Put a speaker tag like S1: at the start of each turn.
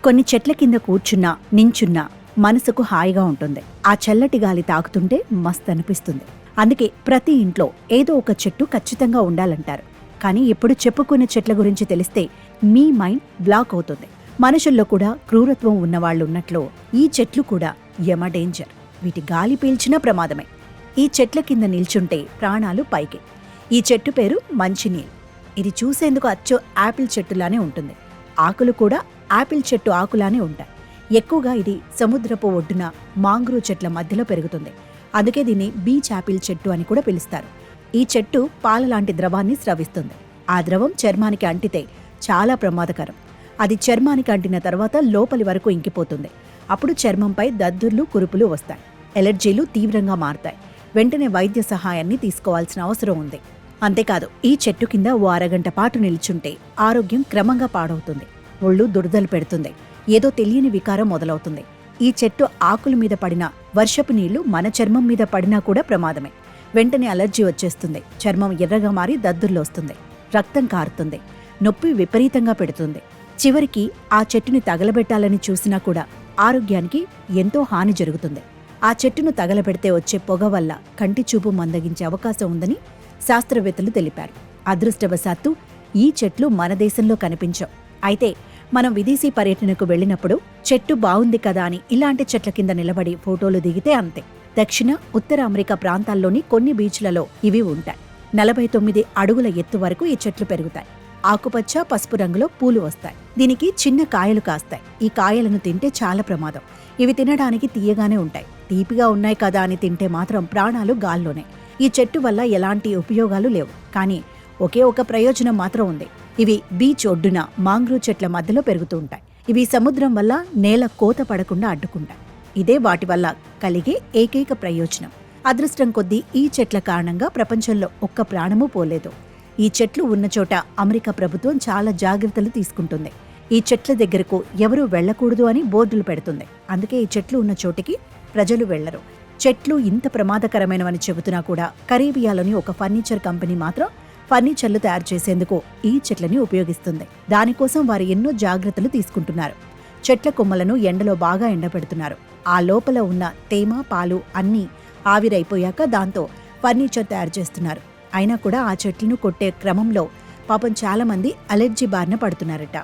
S1: కొన్ని చెట్ల కింద కూర్చున్నా నించున్నా మనసుకు హాయిగా ఉంటుంది. ఆ చల్లటి గాలి తాకుతుంటే మస్త్ అనిపిస్తుంది. అందుకే ప్రతి ఇంట్లో ఏదో ఒక చెట్టు ఖచ్చితంగా ఉండాలంటారు. కానీ ఎప్పుడు చెప్పుకునే చెట్ల గురించి తెలిస్తే మీ మైండ్ బ్లాక్ అవుతుంది. మనుషుల్లో కూడా క్రూరత్వం ఉన్నవాళ్లున్నట్లు ఈ చెట్లు కూడా యమ డేంజర్. వీటి గాలి పీల్చినా ప్రమాదమే. ఈ చెట్ల కింద నిల్చుంటే ప్రాణాలు పైకి. ఈ చెట్టు పేరు మంచినీల్. ఇది చూసేందుకు అచ్చో యాపిల్ చెట్టులానే ఉంటుంది. ఆకులు కూడా యాపిల్ చెట్టు ఆకులానే ఉంటాయి. ఎక్కువగా ఇది సముద్రపు ఒడ్డున మాంగ్రూ చెట్ల మధ్యలో పెరుగుతుంది. అందుకే దీన్ని బీచ్ యాపిల్ చెట్టు అని కూడా పిలుస్తారు. ఈ చెట్టు పాలలాంటి ద్రవాన్ని స్రవిస్తుంది. ఆ ద్రవం చర్మానికి అంటితే చాలా ప్రమాదకరం. అది చర్మానికి అంటిన తర్వాత లోపలి వరకు ఇంకిపోతుంది. అప్పుడు చర్మంపై దద్దుర్లు, కురుపులు వస్తాయి. ఎలర్జీలు తీవ్రంగా మారతాయి. వెంటనే వైద్య సహాయాన్ని తీసుకోవాల్సిన అవసరం ఉంది. అంతేకాదు, ఈ చెట్టు కింద ఓ అరగంట పాటు నిల్చుంటే ఆరోగ్యం క్రమంగా పాడవుతుంది. ఒళ్ళు దురదలు పెడుతుంది. ఏదో తెలియని వికారం మొదలవుతుంది. ఈ చెట్టు ఆకుల మీద పడిన వర్షపు నీళ్లు మన చర్మం మీద పడినా కూడా ప్రమాదమే. వెంటనే అలర్జీ వచ్చేస్తుంది. చర్మం ఎర్రగా మారి దద్దుర్లు వస్తుంది. రక్తం కారుతుంది. నొప్పి విపరీతంగా పెడుతుంది. చివరికి ఆ చెట్టుని తగలబెట్టాలని చూసినా కూడా ఆరోగ్యానికి ఎంతో హాని జరుగుతుంది. ఆ చెట్టును తగలబెడితే వచ్చే పొగ వల్ల కంటి చూపు మందగించే అవకాశం ఉందని శాస్త్రవేత్తలు తెలిపారు. అదృష్టవశాత్తు ఈ చెట్లు మన దేశంలో కనిపించవు. అయితే మనం విదేశీ పర్యటనకు వెళ్లినప్పుడు చెట్టు బావుంది కదా అని ఇలాంటి చెట్ల కింద నిలబడి ఫోటోలు దిగితే అంతే. దక్షిణ, ఉత్తర అమెరికా ప్రాంతాల్లోని కొన్ని బీచ్లలో ఇవి ఉంటాయి. 49 అడుగుల ఎత్తు వరకు ఈ చెట్లు పెరుగుతాయి. ఆకుపచ్చ, పసుపు రంగులో పూలు వస్తాయి. దీనికి చిన్న కాయలు కాస్తాయి. ఈ కాయలను తింటే చాలా ప్రమాదం. ఇవి తినడానికి తీయగానే ఉంటాయి. తీపిగా ఉన్నాయి కదా అని తింటే మాత్రం ప్రాణాలు గాల్లోనే. ఈ చెట్టు వల్ల ఎలాంటి ఉపయోగాలు లేవు. కానీ ఒకే ఒక ప్రయోజనం మాత్రం ఉంది. ఇవి బీచ్ ఒడ్డున మాంగ్రూ చెట్ల మధ్యలో పెరుగుతూ ఉంటాయి. ఇవి సముద్రం వల్ల నేల కోత పడకుండా అడ్డుకుంటాయి. ఇదే వాటి వల్ల కలిగే ఏకైక ప్రయోజనం. అదృష్టం కొద్దీ ఈ చెట్ల కారణంగా ప్రపంచంలో ఒక్క ప్రాణమూ పోలేదు. ఈ చెట్లు ఉన్న చోట అమెరికా ప్రభుత్వం చాలా జాగ్రత్తలు తీసుకుంటుంది. ఈ చెట్ల దగ్గరకు ఎవరూ వెళ్లకూడదు అని బోర్డులు పెడుతుంది. అందుకే ఈ చెట్లు ఉన్న చోటికి ప్రజలు వెళ్లరు. చెట్లు ఇంత ప్రమాదకరమైనవని చెబుతున్నా కూడా కరేబియాలోని ఒక ఫర్నిచర్ కంపెనీ మాత్రం ఫర్నిచర్లు తయారు చేసేందుకు ఈ చెట్లని ఉపయోగిస్తుంది. దానికోసం వారు ఎన్నో జాగ్రత్తలు తీసుకుంటున్నారు. చెట్ల కొమ్మలను ఎండలో బాగా ఎండబెడుతున్నారు. ఆ లోపల ఉన్న తేమ, పాలు అన్నీ ఆవిరైపోయాక దాంతో ఫర్నిచర్ తయారు చేస్తున్నారు. అయినా కూడా ఆ చెట్లను కొట్టే క్రమంలో పాపం చాలా మంది అలర్జీ బారిన పడుతున్నారట.